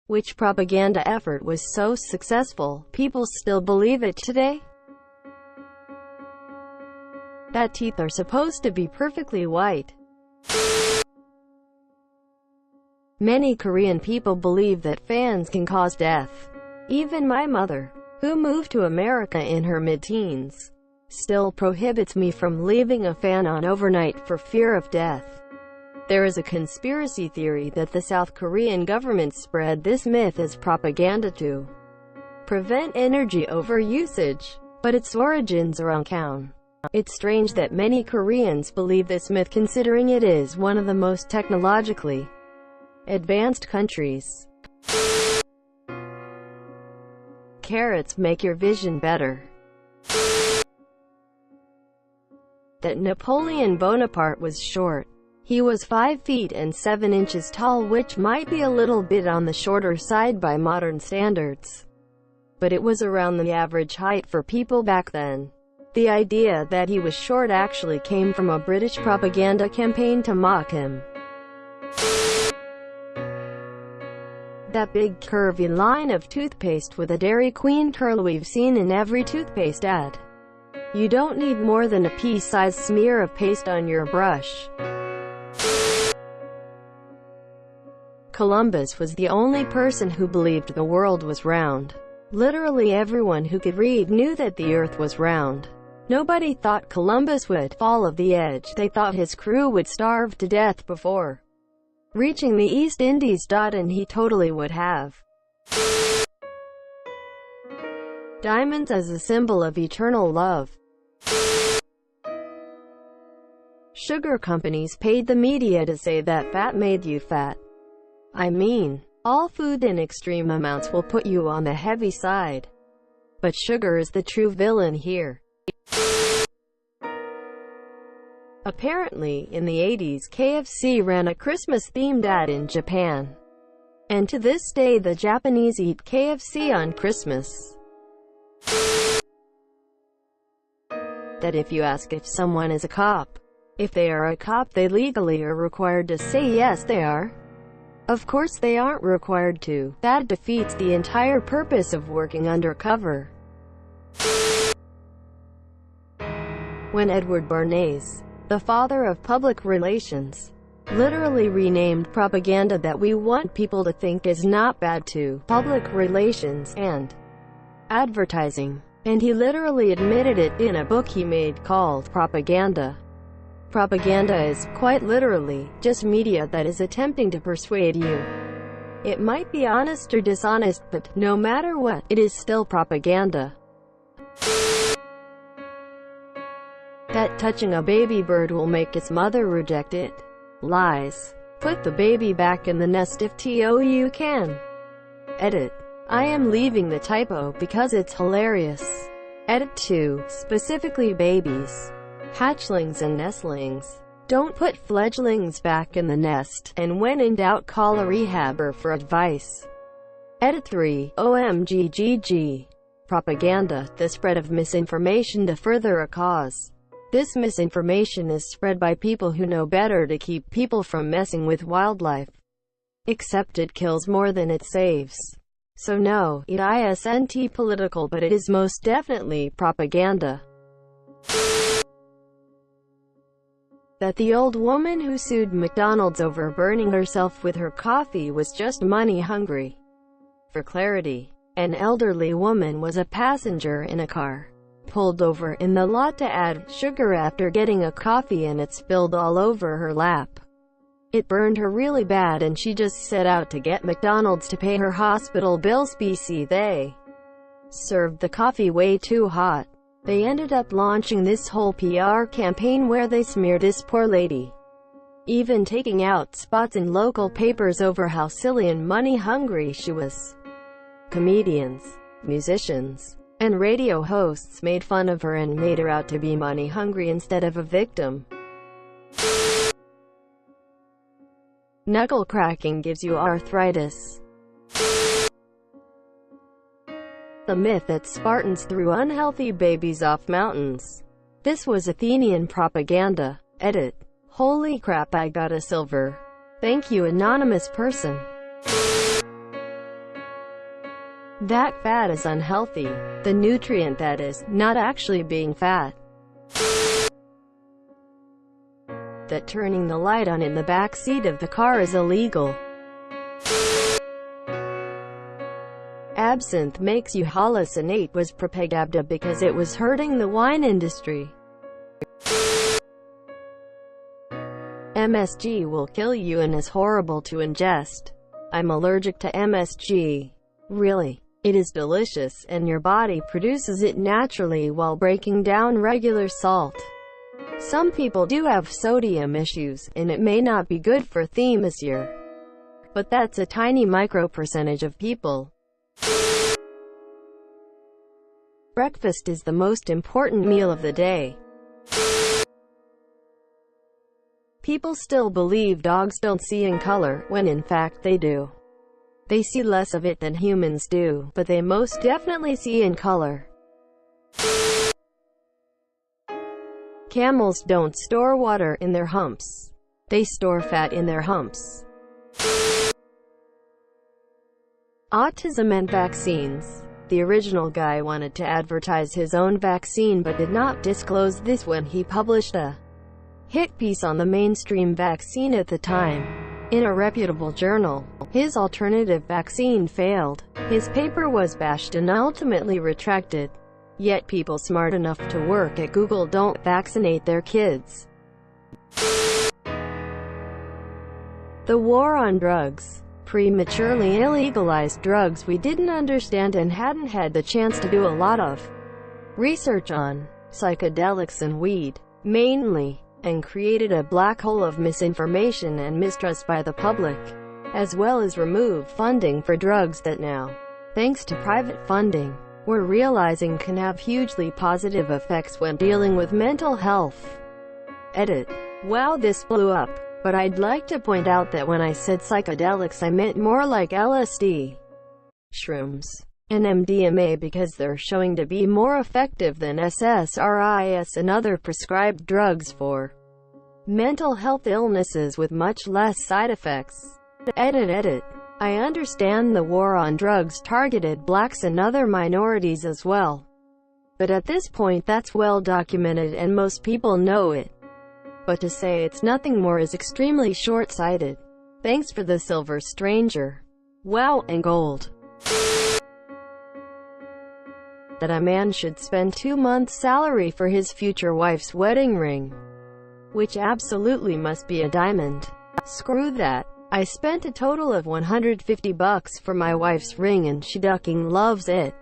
Which propaganda effort was so successful, people still believe it today? That teeth are supposed to be perfectly white. Many Korean people believe that fans can cause death. Even my mother, who moved to America in her mid-teens, still prohibits me from leaving a fan on overnight for fear of death. There is a conspiracy theory that the South Korean government spread this myth as propaganda to prevent energy overusage, but its origins are unknown. It's strange that many Koreans believe this myth, considering it is one of the most technologically advanced countries. Carrots make your vision better. That Napoleon Bonaparte was short. He was 5 feet and 7 inches tall, which might be a little bit on the shorter side by modern standards. But it was around the average height for people back then. The idea that he was short actually came from a British propaganda campaign to mock him. That big curvy line of toothpaste with a Dairy Queen curl we've seen in every toothpaste ad. You don't need more than a pea-sized smear of paste on your brush. Columbus was the only person who believed the world was round. Literally everyone who could read knew that the earth was round. Nobody thought Columbus would fall off the edge. They thought his crew would starve to death before reaching the East Indies. And he totally would have. Diamonds as a symbol of eternal love. Sugar companies paid the media to say that fat made you fat. I mean, all food in extreme amounts will put you on the heavy side. But sugar is the true villain here. Apparently, in the 80s, KFC ran a Christmas-themed ad in Japan. And to this day the Japanese eat KFC on Christmas. That if you ask if someone is a cop, if they are a cop, they legally are required to say yes they are. Of course they aren't required to. That defeats the entire purpose of working undercover. When Edward Bernays, the father of public relations, literally renamed propaganda that we want people to think is not bad to public relations and advertising, and he literally admitted it in a book he made called Propaganda. Propaganda is, quite literally, just media that is attempting to persuade you. It might be honest or dishonest, but no matter what, it is still propaganda. That touching a baby bird will make its mother reject it. Lies. Put the baby back in the nest if you can. Edit. I am leaving the typo because it's hilarious. Edit 2. Specifically babies, hatchlings and nestlings. Don't put fledglings back in the nest, and when in doubt call a rehabber for advice. Edit 3. OMGGG. Propaganda, the spread of misinformation to further a cause. This misinformation is spread by people who know better to keep people from messing with wildlife. Except it kills more than it saves. So no, it isn't political, but it is most definitely propaganda. That the old woman who sued McDonald's over burning herself with her coffee was just money hungry. For clarity, an elderly woman was a passenger in a car, pulled over in the lot to add sugar after getting a coffee and it spilled all over her lap. It burned her really bad and she just set out to get McDonald's to pay her hospital bills. BC they served the coffee way too hot. They ended up launching this whole PR campaign where they smeared this poor lady, even taking out spots in local papers over how silly and money-hungry she was. Comedians, musicians, and radio hosts made fun of her and made her out to be money-hungry instead of a victim. Knuckle cracking gives you arthritis. The myth that Spartans threw unhealthy babies off mountains. This was Athenian propaganda. Edit. Holy crap, I got a silver. Thank you, anonymous person. That fat is unhealthy. The nutrient that is, not actually being fat. That turning the light on in the back seat of the car is illegal. Absinthe makes you hallucinate was propaganda because it was hurting the wine industry. MSG will kill you and is horrible to ingest. I'm allergic to MSG. Really. It is delicious, and your body produces it naturally while breaking down regular salt. Some people do have sodium issues, and it may not be good for them this year. But that's a tiny micro percentage of people. Breakfast is the most important meal of the day. People still believe dogs don't see in color, when in fact they do. They see less of it than humans do, but they most definitely see in color. Camels don't store water in their humps. They store fat in their humps. Autism and vaccines. The original guy wanted to advertise his own vaccine but did not disclose this when he published a hit piece on the mainstream vaccine at the time. In a reputable journal, his alternative vaccine failed. His paper was bashed and ultimately retracted. Yet people smart enough to work at Google don't vaccinate their kids. The war on drugs. Prematurely illegalized drugs we didn't understand and hadn't had the chance to do a lot of research on. Psychedelics and weed, mainly. And created a black hole of misinformation and mistrust by the public, as well as remove funding for drugs that now, thanks to private funding, we're realizing can have hugely positive effects when dealing with mental health. Edit. Wow, this blew up. But I'd like to point out that when I said psychedelics I meant more like LSD, shrooms, and MDMA because they're showing to be more effective than SSRIs and other prescribed drugs for mental health illnesses with much less side effects. Edit. I understand the war on drugs targeted blacks and other minorities as well. But at this point that's well documented and most people know it. But to say it's nothing more is extremely short-sighted. Thanks for the silver stranger. Wow, and gold. That a man should spend 2 months' salary for his future wife's wedding ring, which absolutely must be a diamond. Screw that. I spent a total of $150 for my wife's ring and she ducking loves it.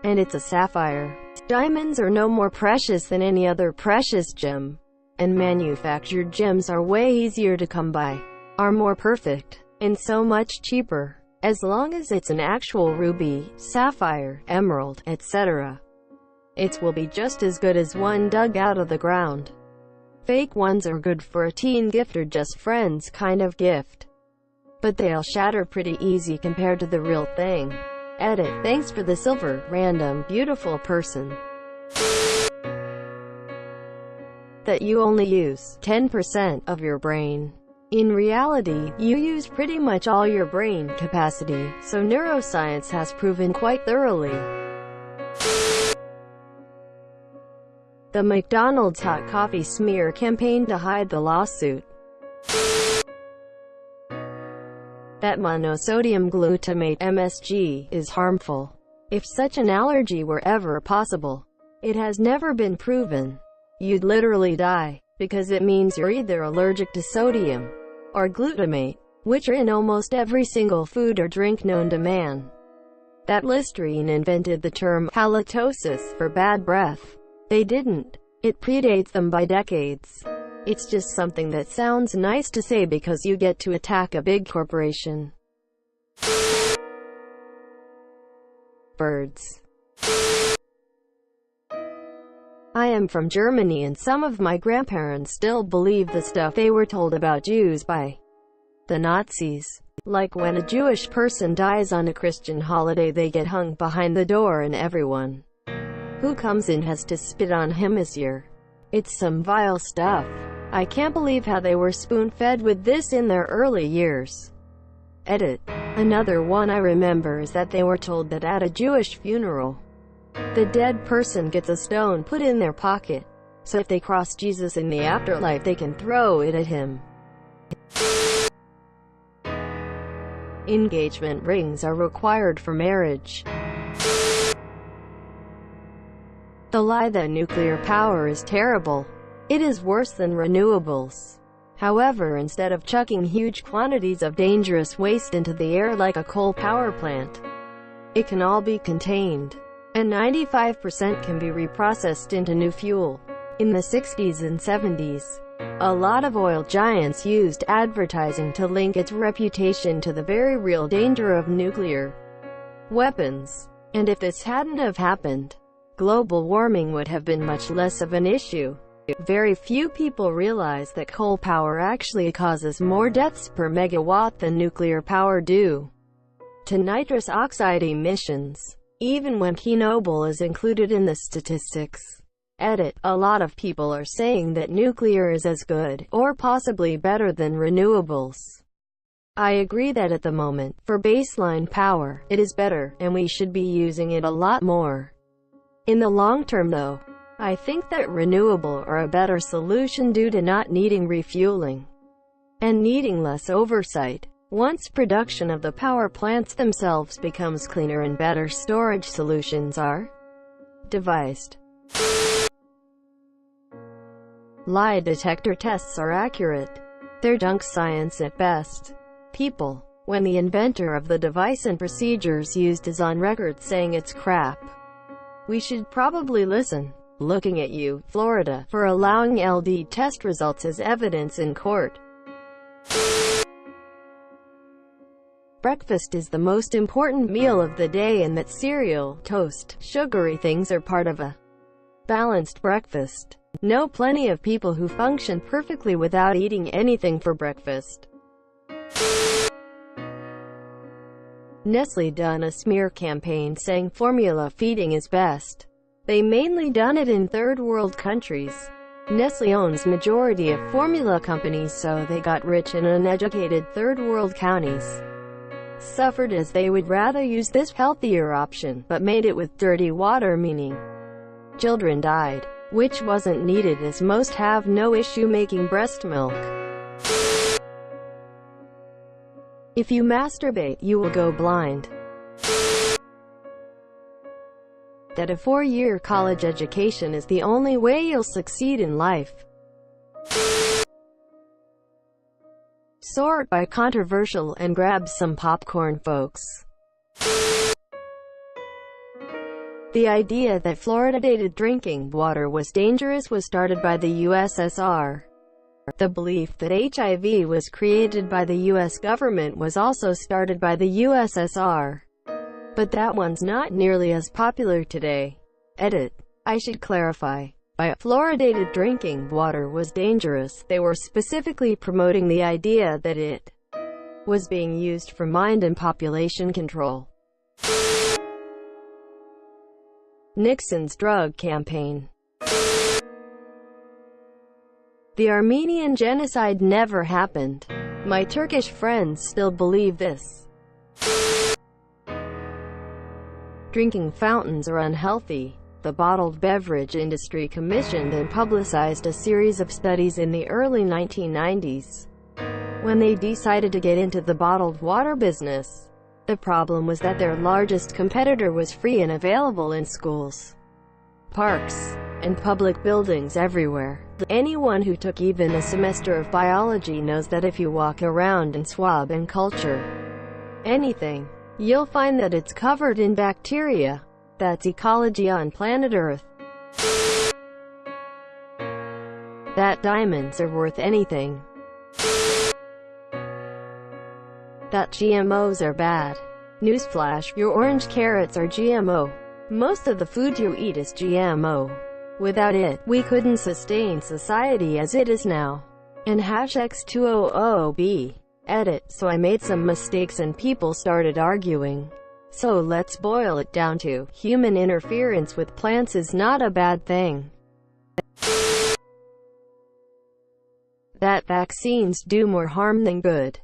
And it's a sapphire. Diamonds are no more precious than any other precious gem. And manufactured gems are way easier to come by, are more perfect, and so much cheaper. As long as it's an actual ruby, sapphire, emerald, etc. It will be just as good as one dug out of the ground. Fake ones are good for a teen gift or just friends kind of gift. But they'll shatter pretty easy compared to the real thing. Edit. Thanks for the silver, random, beautiful person. That you only use 10% of your brain. In reality, you use pretty much all your brain capacity, so neuroscience has proven quite thoroughly. The McDonald's hot coffee smear campaign to hide the lawsuit. That monosodium glutamate (MSG) is harmful. If such an allergy were ever possible, it has never been proven. You'd literally die, because it means you're either allergic to sodium or glutamate, which are in almost every single food or drink known to man. That Listerine invented the term halitosis for bad breath. They didn't. It predates them by decades. It's just something that sounds nice to say because you get to attack a big corporation. Birds. I am from Germany and some of my grandparents still believe the stuff they were told about Jews by the Nazis. Like when a Jewish person dies on a Christian holiday they get hung behind the door and everyone who comes in has to spit on him this year. It's some vile stuff. I can't believe how they were spoon-fed with this in their early years. Edit. Another one I remember is that they were told that at a Jewish funeral, the dead person gets a stone put in their pocket, so if they cross Jesus in the afterlife they can throw it at him. Engagement rings are required for marriage. The lie that nuclear power is terrible. It is worse than renewables. However, instead of chucking huge quantities of dangerous waste into the air like a coal power plant, it can all be contained, and 95% can be reprocessed into new fuel. In the 60s and 70s, a lot of oil giants used advertising to link its reputation to the very real danger of nuclear weapons. And if this hadn't have happened, global warming would have been much less of an issue. Very few people realize that coal power actually causes more deaths per megawatt than nuclear power do to nitrous oxide emissions, even when Chernobyl is included in the statistics. Edit. A lot of people are saying that nuclear is as good, or possibly better than renewables. I agree that at the moment, for baseline power, it is better, and we should be using it a lot more. In the long term though, I think that renewable are a better solution due to not needing refueling and needing less oversight. Once production of the power plants themselves becomes cleaner and better storage solutions are devised. Lie detector tests are accurate. They're junk science at best. People, when the inventor of the device and procedures used is on record saying it's crap, we should probably listen. Looking at you, Florida, for allowing LD test results as evidence in court. Breakfast is the most important meal of the day, and that cereal, toast, sugary things are part of a balanced breakfast. Know plenty of people who function perfectly without eating anything for breakfast. Nestle done a smear campaign saying formula feeding is best. They mainly done it in third world countries. Nestle owns majority of formula companies, so they got rich in uneducated third world counties suffered as they would rather use this healthier option, but made it with dirty water, meaning children died, which wasn't needed as most have no issue making breast milk. If you masturbate, you will go blind. That a 4-year college education is the only way you'll succeed in life. Sort by controversial and grab some popcorn, folks. The idea that fluoridated drinking water was dangerous was started by the USSR. The belief that HIV was created by the US government was also started by the USSR. But that one's not nearly as popular today. Edit. I should clarify. By fluoridated drinking water was dangerous, they were specifically promoting the idea that it was being used for mind and population control. Nixon's drug campaign. The Armenian genocide never happened. My Turkish friends still believe this. Drinking fountains are unhealthy. The bottled beverage industry commissioned and publicized a series of studies in the early 1990s when they decided to get into the bottled water business. The problem was that their largest competitor was free and available in schools, parks, and public buildings everywhere. Anyone who took even a semester of biology knows that if you walk around and swab and culture anything, you'll find that it's covered in bacteria. That's ecology on planet Earth. That diamonds are worth anything. That GMOs are bad. Newsflash, your orange carrots are GMO. Most of the food you eat is GMO. Without it, we couldn't sustain society as it is now. And #X200B. Edit. So I made some mistakes and people started arguing. So let's boil it down to, human interference with plants is not a bad thing. That vaccines do more harm than good.